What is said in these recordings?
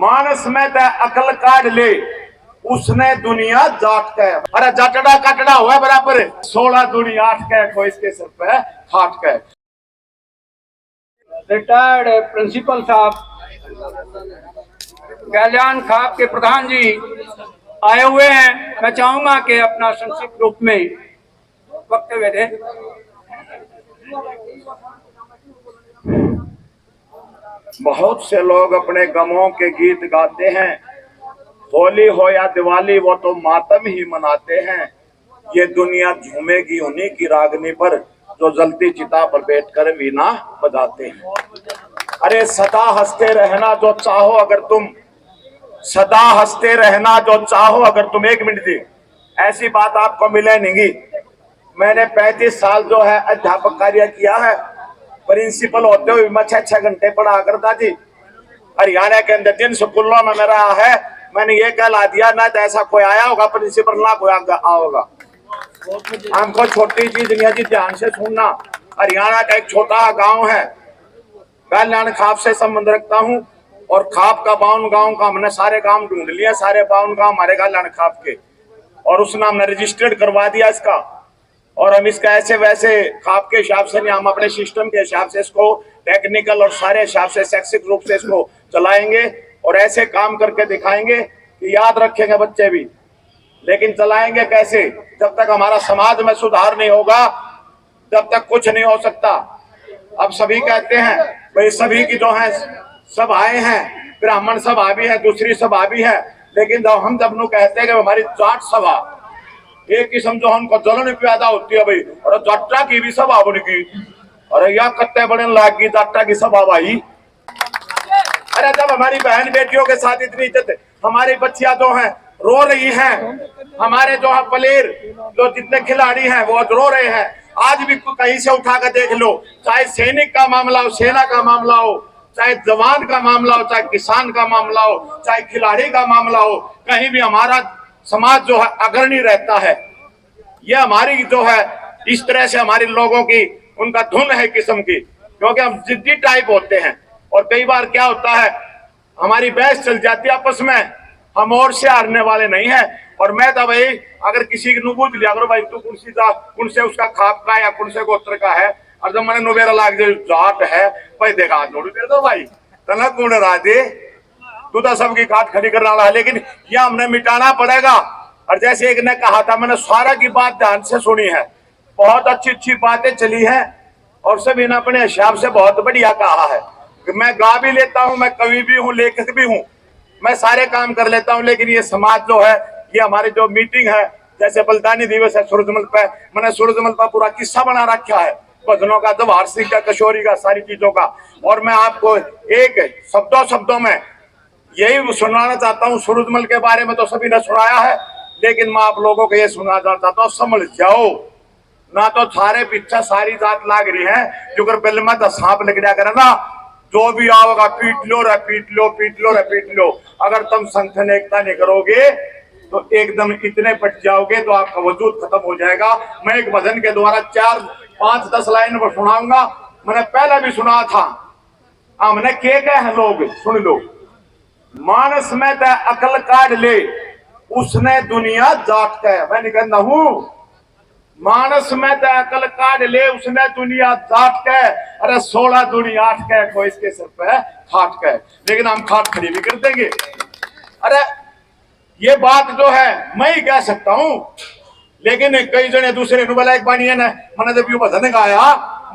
मानस में ते अकल काट ले उसने दुनिया जाट के। अरे जटड़ा कटड़ा हुआ बराबर 16 दूनी 8 के को इसके सिर पे खाट के। रिटायर्ड प्रिंसिपल साहब कल्याण खाप के प्रधान जी आए हुए हैं। मैं चाहूंगा कि अपना संक्षिप्त रूप में वक्तव्य दें। बहुत से लोग अपने गमों के गीत गाते हैं, होली हो या दिवाली वो तो मातम ही मनाते हैं। ये दुनिया झूमेगी उन्हीं की रागनी पर जो जलती चिता पर बैठकर वीणा बजाते हैं। अरे सदा हंसते रहना जो चाहो अगर तुम, सदा हंसते रहना जो चाहो अगर तुम। एक मिनट दी, ऐसी बात आपको मिले नहीं। मैंने 35 साल जो है अध्यापक कार्य किया है। प्रिंसिपल होते हुए मैं 6 घंटे पढ़ा करता जी। हरियाणा के अंदर 3 स्कूलों में मेरा है। मैंने ये कहला दिया ना तो ऐसा कोई आया होगा प्रिंसिपल, ना कोई आओगा। हमको छोटी चीज नहीं है जी, ध्यान से सुनना। हरियाणा का एक छोटा गांव है, कल्याण खाप से संबंध रखता हूँ। और खाप का 52 गांव का हमने सारे गांव ढूंढ लिया, सारे 52 गांव हमारे कल्याण खाप के। और उस नाम ने रजिस्टर्ड करवा दिया इसका। और हम इसका ऐसे वैसे खाप के हिसाब से नहीं, हम अपने सिस्टम के हिसाब से इसको टेक्निकल और सारे हिसाब से शैक्षिक रूप से इसको चलाएंगे। और ऐसे काम करके दिखाएंगे कि याद रखेंगे बच्चे भी। लेकिन चलाएंगे कैसे? जब तक हमारा समाज में सुधार नहीं होगा तब तक कुछ नहीं हो सकता। अब सभी कहते हैं भाई सभी की जो है सभाएं हैं, ब्राह्मण सभा भी है, दूसरी सभा भी है। लेकिन जब हम जब कहते हैं कि हमारी जाट सभा, एक किस्म जो हमको जलन पैदा होती है भाई, और जाट्टा की भी सभा बनेगी। अरे या कत्ते बड़े लाग की जाट्टा की सभा भाई। अरे जब हमारी बहन बेटियों के साथ इतनी इज्जत, हमारी बच्चियां जो हैं रो रही हैं, हमारे जो है प्लेयर जो जितने खिलाड़ी हैं वो रो रहे हैं। आज भी कहीं से उठा कर देख लो, चाहे सैनिक का मामला हो, सेना का मामला हो, चाहे जवान का मामला हो, चाहे किसान का मामला हो, चाहे खिलाड़ी का मामला हो, कहीं भी हमारा समाज जो है अग्रणी रहता है। ये हमारी जो है इस तरह से हमारे लोगों की उनका धुन है किस्म की, क्योंकि हम जिद्दी टाइप होते हैं। और कई बार क्या होता है हमारी बहस चल जाती है आपस में, हम और से हारने वाले नहीं है। और मैं तो भाई अगर किसी को पूछ लिया करो भाई तू कौन से उसका खाप का या कौन से गोत्र का है, और जब मैंने नुबेरा लाग जाट है भाई देखा नोड़ दे दो भाई तना कौन राधे तू तो सबकी खाट खड़ी करने वाला है। लेकिन ये हमने मिटाना पड़ेगा। और जैसे एक ने कहा था, मैंने सारा की बात ध्यान से सुनी है, बहुत अच्छी अच्छी बातें चली है और सभी ने अपने हिसाब से बहुत बढ़िया कहा है। मैं गा भी लेता हूँ, मैं कवि भी हूँ, लेखक भी हूँ, मैं सारे काम कर लेता हूँ। लेकिन ये समाज जो है, ये हमारी जो मीटिंग है, जैसे बलिदानी दिवस है सूरजमल पे, मैंने सूरजमल का पूरा किस्सा बना रखा है, भजनों का, जवाहर सिंह का, किशोरी का, सारी चीजों का। और मैं आपको एक शब्दों में यही सुनाना चाहता हूँ। सूरजमल के बारे में तो सभी ने सुनाया है, लेकिन मैं आप लोगों को ये सुनाना चाहता हूँ, समझ जाओ ना तो सारे पीछा सारी जात लाग रही है। जो अगर बिल में 10 सांप लग जाया करे ना, जो भी आओगा पीट लो रे पीट लो, पीट लो रे पीट लो। अगर तुम संगठन एकता नहीं करोगे तो एकदम इतने पट जाओगे तो आपका वजूद खत्म हो जाएगा। मैं एक भजन के द्वारा 4, 5, 10 लाइन पर सुनाऊंगा। मैंने पहले भी सुना था, हमने के हैं लोग सुन लो। मानस में ते अकल काट ले उसने दुनिया जाट के। मैं नहीं कहता हूं मानस में ते अकल काट ले उसने दुनिया जाट के। अरे 16 दूनी 8 के को इसके सिर पे खाट के। लेकिन हम खाट खड़ी भी कर देंगे। अरे ये बात जो है मैं ही कह सकता हूं, लेकिन कई जने दूसरे नुबला एक बानी है ना, मैंने जब यू भजन गाया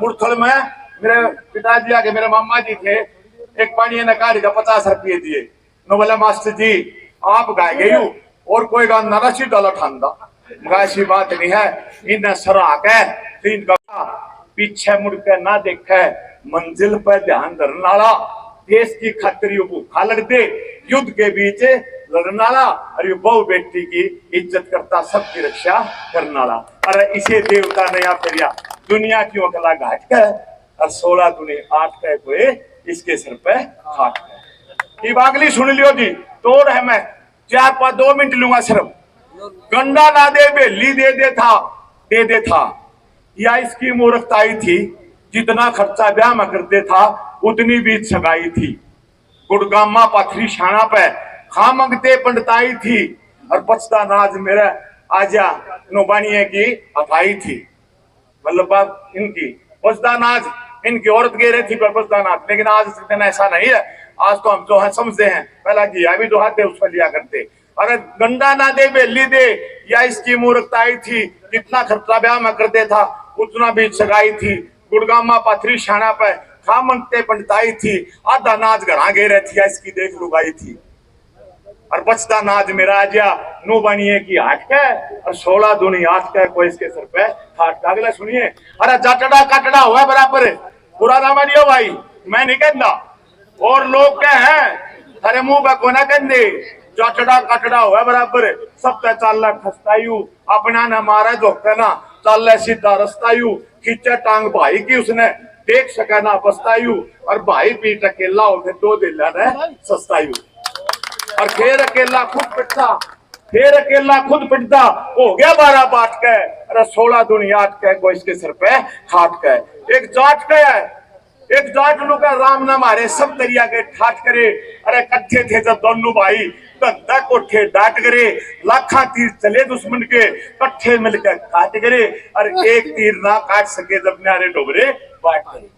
मुरथल में, मेरे पिताजी आके मेरे मामा जी थे, एक पानी ने गाड़ी का 50 रुपये दिए। नुबला मास्टर जी आप गाय गई और कोई गाना ना सीधा लठांदा, ऐसी बात नहीं है। इन्हें सराह के तीन का पीछे मुड़ के ना देखे, मंजिल पर ध्यान धरने वाला, देश की खतरी भूखा लग दे, युद्ध के बीच लड़ने वाला, और बहु बेटी की इज्जत करता, सबकी रक्षा करने वाला। अरे इसे देवता ने या फिर या दुनिया की अकला घाट के और 16 दूनी 8 के कोई इसके सिर पे खाट है। बागली सुन लियो जी, तोड़ है। मैं 4-5 2 मिनट लूंगा सिर्फ। गंडा ना दे बेली दे दे था या इसकी मूर्खताई थी, जितना खर्चा ब्याह में करते था उतनी भी सगाई थी। गुड़गामा पथरी शाना पे खा मंगते पंडिताई थी और पछता नाज मेरा आजा नुबानिए की अफाई थी। मतलब बात इनकी पछता नाज इनकी औरत गे रही थी पर पछता नाज, लेकिन आज इस दिन ऐसा नहीं है। आज तो हम जो है समझते हैं, पहला घिया भी दुहाते उसको लिया करते। अरे गंडा ना दे बेली दे या इसकी मूर्खताई थी, कितना खर्चा ब्याह में करते था उतना भी सगाई थी। गुड़गामा पथरी शाना पे खा मंगते पंडिताई थी, आधा नाच घरा गे रही थी इसकी देख लुगाई थी। और बचता नाज मेरा आजा नो बनिए की आठ के और 16 दूनी 8 के कोई इसके सर पे हाथ अगला सुनिए। अरे जटड़ा कटड़ा हुआ बराबर पूरा ना मानियो भाई, मैं नहीं कहता और लोग क्या है अरे मुंह पे कोना कहते जटड़ा कटड़ा हुआ बराबर सब पे चाल खस्तायू अपना न मारा जोखते ना चाल सीधा रस्तायू खींचे टांग भाई की उसने देख सका ना पछतायू और भाई पीट अकेला हो फिर 2 दिन ने सस्तायू और फिर अकेला खुद पिटता, फिर अकेला खुद पिटता हो गया 12 बाट के अरे 16 दूनी 8 के कोई इसके सर पे हाथ के। एक जाट के है, एक जाट लोग राम ना मारे सब दरिया के ठाट करे। अरे कट्ठे थे जब दोनों भाई धंधा कोठे डांट करे, लाखा तीर चले दुश्मन के कट्ठे मिलकर काट करे। अरे एक तीर ना काट सके जब न्यारे डोबरे बाट करे।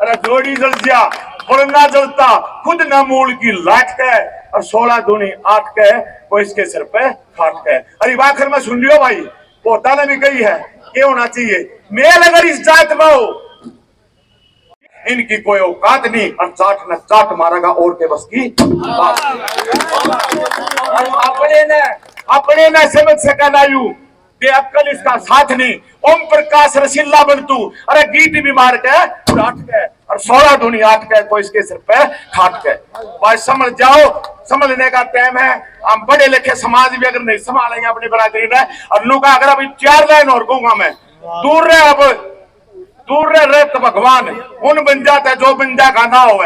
अरे जोड़ी जल गया ना जलता खुद न मूल की लाट के और 16 दूनी 8 के वो इसके सिर पे खाट के। अरे आखिर में सुन लियो भाई पोता ने भी कही है ये होना चाहिए मेल अगर इस जात में हो इनकी कोई औकात नहीं और चाट न चाट मारेगा और के बस की बात। अपने न समझ सका नायू ये अक्कल इसका साथ नहीं। ओम प्रकाश रसीला बनतू अरे गीत बीमार के डांट के और 16 दूनी 8 के कोई इसके सिर पे खाट के। भाई समझ जाओ, समझने का टाइम है। हम पढ़े लिखे समाज भी अगर नहीं संभालेंगे अपनी बरादरी में और लोग अगर अभी 4 लाइन और कहूंगा मैं दूर रहे अब दूर रहे तो भगवान उन बन जाता जो बंदा का ना हो।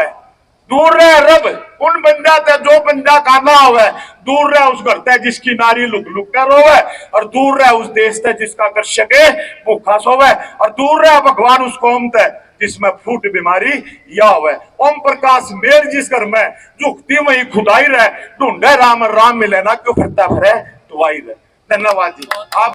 दूर रहे रब उन बंदा ते जो बंदा का ना होवे। दूर रहे उस घर ते जिसकी नारी लुक लुक कर रोवे और दूर रहे उस देश ते जिसका कर सके भूखा सोवे और दूर रहे भगवान उस कौम ते जिसमें फूट बीमारी या होवे। ओम प्रकाश मेल जिस घर में झुकती वही खुदाई रहे ढूंढे राम राम मिले ना क्यों फिरता फिरे दुआई रहे। धन्यवाद जी। आप